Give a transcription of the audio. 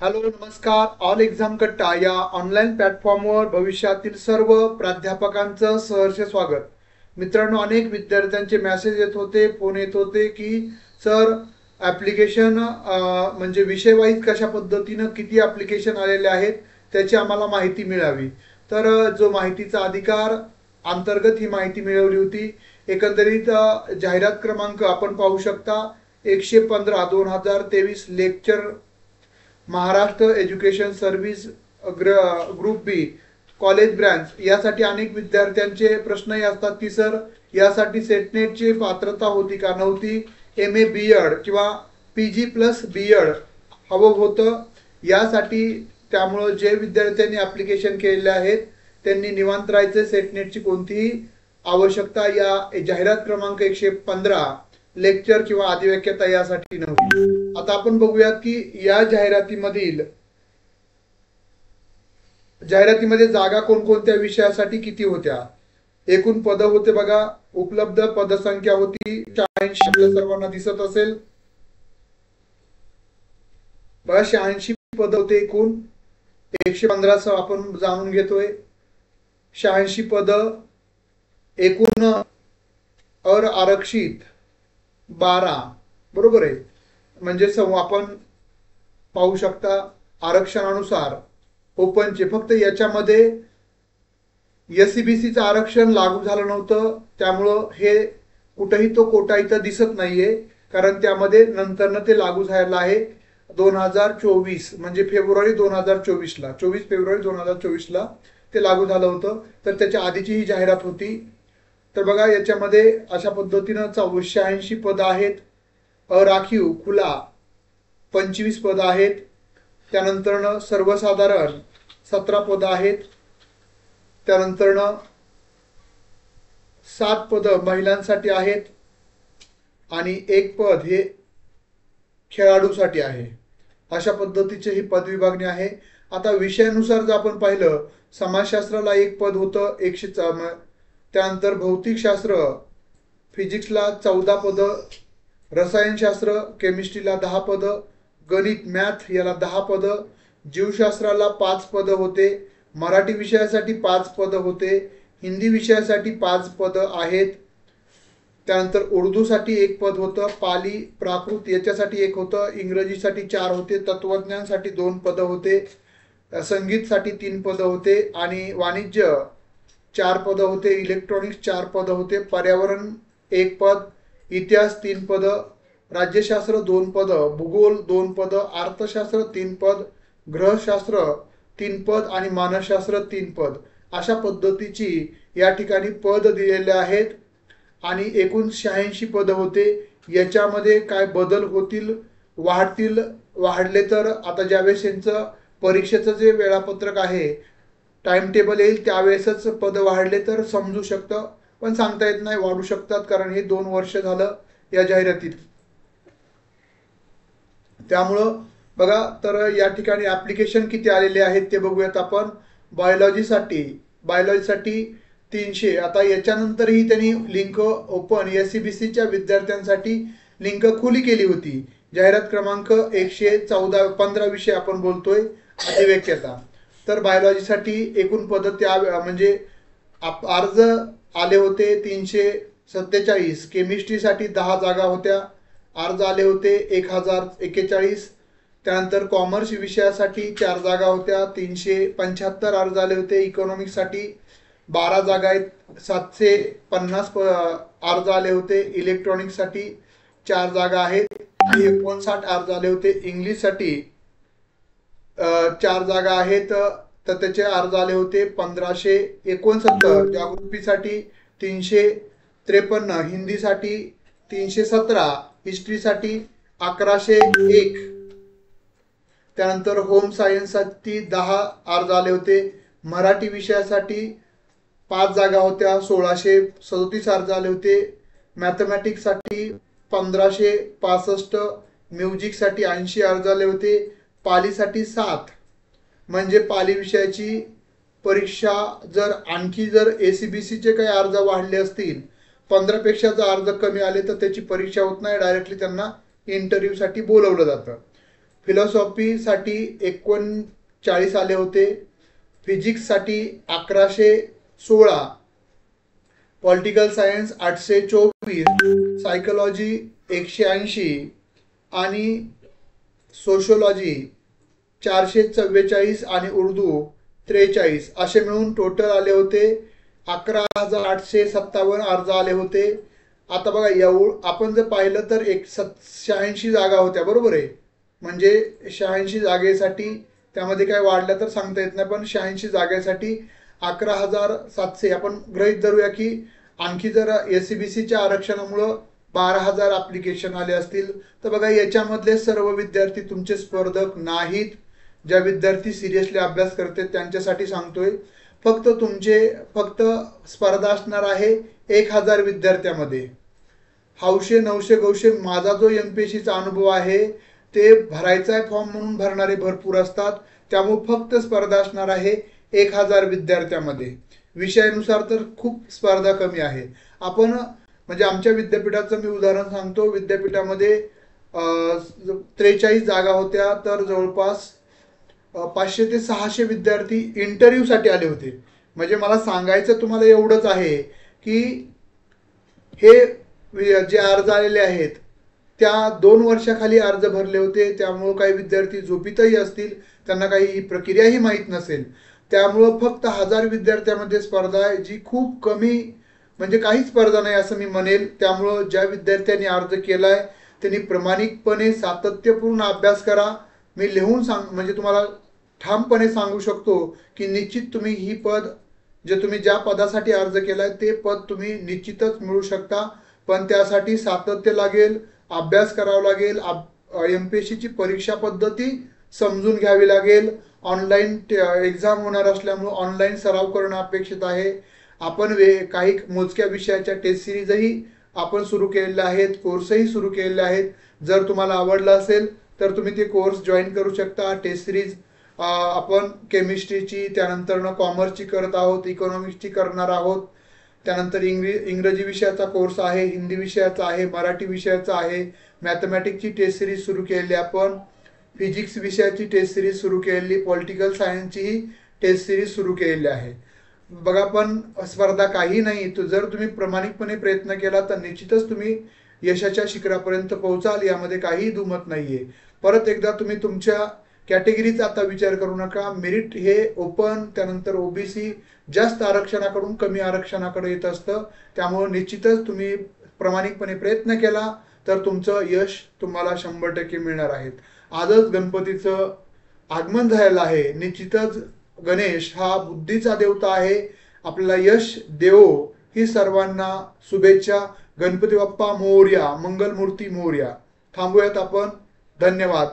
Hello नमस्कार. All exam कट्टा या ऑनलाईन प्लॅटफॉर्मवर भविष्यातील सर्व प्राध्यापकांचं सहर्ष स्वागत. मित्रांनो, अनेक विद्यार्थ्यांचे मेसेज येत होते, फोन येत होते की सर ॲप्लिकेशन म्हणजे विषयवाईज कशा पद्धतीनं किती ॲप्लिकेशन आलेले आहेत त्याची आम्हाला माहिती मिळावी. तर जो माहितीचा अधिकार अंतर्गत ही माहिती मिळवली होती. एकंदरीत जाहिरात क्रमांक आपण पाहू शकता 115/2023 lecture Maharashtra education service group B college branch यासाठी अनेक विद्यार्थ्यांचे प्रश्नही असतात की सर यासाठी सेटनेटची पात्रता होती का नव्हती, एम ए बी एड किंवा P G plus B Ed हवं होतं यासाठी. त्यामुळं जे विद्यार्थ्यांनी ॲप्लिकेशन केलेले आहेत त्यांनी निवांत राहायचे. सेटनेटची कोणतीही आवश्यकता या जाहिरात क्रमांक 115 लेक्चर किंवा अधिव्याख्याता यासाठी नव्हती. आता आपण बघूयात की या जाहिरातीमध्ये जागा कोणकोणत्या विषयासाठी किती होत्या. एकूण पद होते बघा. उपलब्ध पदसंख्या होती 86. आपल्या सर्वांना दिसत असेल बघा, 86 पद होते. एकूण 115 आपण जाणून घेतोय. 86 पद. एकूण आरक्षित 12. बरोबर आहे. म्हणजे आपण पाहू शकता आरक्षणानुसार ओपनचे फक्त याच्यामध्ये एससीबीसीचं आरक्षण लागू झालं नव्हतं, त्यामुळं हे कुठेही तो कोटा इथं दिसत नाहीये, कारण त्यामध्ये नंतरनं ते लागू झालेलं आहे 2024 म्हणजे फेब्रुवारी 2024ला 24 फेब्रुवारी 2024ला ते लागू झालं होतं. तर त्याच्या आधीची ही जाहिरात होती. तर बघा याच्यामध्ये अशा पद्धतीनं 86 पद आहेत. अराखीव खुला 25 पद आहेत. त्यानंतर सर्वसाधारण 17 पद आहेत. त्यानंतर 7 पद महिलांसाठी आहेत आणि 1 पद हे खेळाडूसाठी आहे. अशा पद्धतीचे ही पद विभागणी आहे. आता विषयानुसार जर आपण पाहिलं, समाजशास्त्राला 1 पद होतं 100. त्यानंतर भौतिकशास्त्र फिजिक्सला 14 पद, रसायनशास्त्र केमिस्ट्रीला 10 पद, गणित मॅथ याला 10 पद, जीवशास्त्राला 5 पद होते, मराठी विषयासाठी 5 पद होते, हिंदी विषयासाठी 5 पद आहेत. त्यानंतर उर्दूसाठी 1 पद होतं, पाली प्राकृत याच्यासाठी 1 होतं, इंग्रजीसाठी 4 होते, तत्वज्ञानसाठी 2 पद होते, संगीतसाठी 3 पद होते आणि वाणिज्य 4 पद होते, इलेक्ट्रॉनिक्स 4 पद होते, पर्यावरण 1 पद, इतिहास 3 पद, राज्यशास्त्र 2 पद, भूगोल 2 पद, अर्थशास्त्र 3 पद, ग्रहशास्त्र 3 पद आणि मानसशास्त्र 3 पद. अशा पद्धतीची या ठिकाणी पद दिलेले आहेत आणि एकूण 86 पद होते. याच्यामध्ये काय बदल होतील, वाढले तर आता ज्यावेळेस यांचं परीक्षेचं जे वेळापत्रक आहे, टाइम टेबल येईल त्यावेळेसच पद वाढले तर समजू शकतं, पण सांगता येत नाही, वाढू शकतात, कारण हे 2 वर्ष झालं या जाहिरातीत. त्यामुळं बघा, तर या ठिकाणी ऍप्लिकेशन किती आलेले आहेत ते बघूयात आपण. बायोलॉजीसाठी 300. आता याच्यानंतरही त्यांनी लिंक ओपन एससीबीसीच्या विद्यार्थ्यांसाठी लिंक खुली केली होती. जाहिरात क्रमांक 114 15 विषय आपण बोलतोय अधिव्याख्याता. तर बायोलॉजीसाठी एकूण पद त्या म्हणजे अर्ज आले होते 347. केमिस्ट्रीसाठी 10 जागा होत्या, अर्ज आले होते 1041. त्यानंतर कॉमर्स विषयासाठी 4 जागा होत्या, 375 अर्ज आले होते. इकॉनॉमिक्ससाठी 12 जागा आहेत, 750 अर्ज आले होते. इलेक्ट्रॉनिक्ससाठी 4 जागा आहेत, 59 अर्ज आले होते. इंग्लिशसाठी 4 जागा आहेत, तर त्याचे अर्ज आले होते 1569. जागृतीसाठी 353, हिंदीसाठी 317, हिस्ट्रीसाठी 1101. त्यानंतर होम सायन्ससाठी 10 अर्ज आले होते. मराठी विषयासाठी 5 जागा होत्या, 1637 अर्ज आले होते. मॅथमॅटिक्ससाठी 1565, म्युझिकसाठी 80 अर्ज आले होते. पालीसाठी 7. म्हणजे पाली विषयाची परीक्षा जर आणखी जर एसीबीसीचे काही अर्ज वाढले असतील, 15 पेक्षा जर अर्ज कमी आले तर त्याची परीक्षा होत नाही, डायरेक्टली त्यांना इंटरव्ह्यूसाठी बोलवलं जातं. फिलॉसॉफीसाठी 39 आले होते, फिजिक्ससाठी 1116, पॉलिटिकल सायन्स 824, सायकोलॉजी 180 आणि सोशोलॉजी 444 आणि उर्दू 43 असे मिळून टोटल आले होते 11,857 अर्ज आले होते. आता बघा आपण जर पाहिलं तर 86 जागा होत्या, बरोबर आहे. म्हणजे 86 जागेसाठी त्यामध्ये काय वाढलं तर सांगता येत नाही, पण 86 जागेसाठी 11,700 आपण गृहीत धरूया की आणखी जर SCBCच्या आरक्षणामुळं 12,000 ॲप्लिकेशन आले असतील तर बघा याच्यामधले सर्व विद्यार्थी तुमचे स्पर्धक नाहीत. ज्या विद्यार्थी सिरियसली अभ्यास करते त्यांच्यासाठी सांगतोय. फक्त स्पर्धा असणार आहे 1,000 विद्यार्थ्यामध्ये. हौशे 900 गौशे माझा जो MPSCचा अनुभव आहे ते भरायचा आहे फॉर्म म्हणून भरणारे भरपूर असतात, त्यामुळे फक्त स्पर्धा असणार आहे 1,000 विद्यार्थ्यामध्ये. विषयानुसार तर खूप स्पर्धा कमी आहे. आपण म्हणजे आमच्या विद्यापीठाचं मी उदाहरण सांगतो. विद्यापीठामध्ये 43 जागा होत्या, तर जवळपास 500 ते 600 विद्यार्थी इंटरव्ह्यूसाठी आले होते. म्हणजे मला सांगायचं तुम्हाला एवढंच आहे की हे जे अर्ज आलेले आहेत त्या 2 वर्षाखाली अर्ज भरले होते, त्यामुळं काही विद्यार्थी झोपीतही असतील, त्यांना काही ही प्रक्रियाही माहीत नसेल. त्यामुळं फक्त 1000 विद्यार्थ्यामध्ये स्पर्धा आहे, जी खूप कमी म्हणजे काहीच स्पर्धा नाही असं मी म्हणेल. त्यामुळं ज्या विद्यार्थ्यांनी अर्ज केलाय त्यांनी प्रामाणिकपणे सातत्यपूर्ण अभ्यास करा. मी लिहून म्हणजे तुम्हाला ठामपणे सांगू शकतो की निश्चित तुम्ही ही पद जे तुम्ही ज्या पदासाठी अर्ज केलाय ते पद तुम्ही निश्चितच मिळू शकता. पण त्यासाठी सातत्य लागेल, अभ्यास करावा लागेल, MPSCची परीक्षा पद्धती समजून घ्यावी लागेल. ऑनलाईन एक्झाम होणार असल्यामुळे ऑनलाईन सराव करणं अपेक्षित आहे. आपण काही मोजक्या विषयाच्या टेस्ट सिरीजही आपण सुरू केलेल्या आहेत, कोर्सही सुरू केलेले आहेत. जर तुम्हाला आवडलं असेल तर तुम्ही ते कोर्स जॉईन करू शकता. टेस्ट सिरीज आपण केमिस्ट्रीची, त्यानंतर कॉमर्सची करत आहोत, इकॉनॉमिक्सची करणार आहोत. त्यानंतर इंग्रजी विषयाचा कोर्स आहे, हिंदी विषयाचा आहे, मराठी विषयाचा आहे, मॅथमॅटिक्सची टेस्ट सिरीज सुरू केलेली आपण, फिजिक्स विषयाची टेस्ट सिरीज सुरू केलेली, पॉलिटिकल सायन्सचीही टेस्ट सिरीज सुरू केलेली आहे. बघा, पण स्पर्धा काही नाही. जर तुम्ही प्रामाणिकपणे प्रयत्न केला तर निश्चितच तुम्ही यशाच्या शिखरापर्यंत पोहोचाल, यामध्ये काहीही दुमत नाहीये. परत एकदा तुम्ही तुमच्या कॅटेगरीचा आता विचार करू नका. मेरिट हे ओपन, त्यानंतर OBC जास्त आरक्षणाकडून कमी आरक्षणाकडे येत असतं. त्यामुळे निश्चितच तुम्ही प्रामाणिकपणे प्रयत्न केला तर तुमचं यश तुम्हाला 100% मिळणार आहे. आजच गणपतीचं आगमन झालेलं आहे. निश्चितच गणेश हा बुद्धीचा देवता आहे. आपल्याला यश देवो ही सर्वांना शुभेच्छा. गणपती बाप्पा मोरया, मंगलमूर्ती मोरया. थांबूयात आपण. धन्यवाद.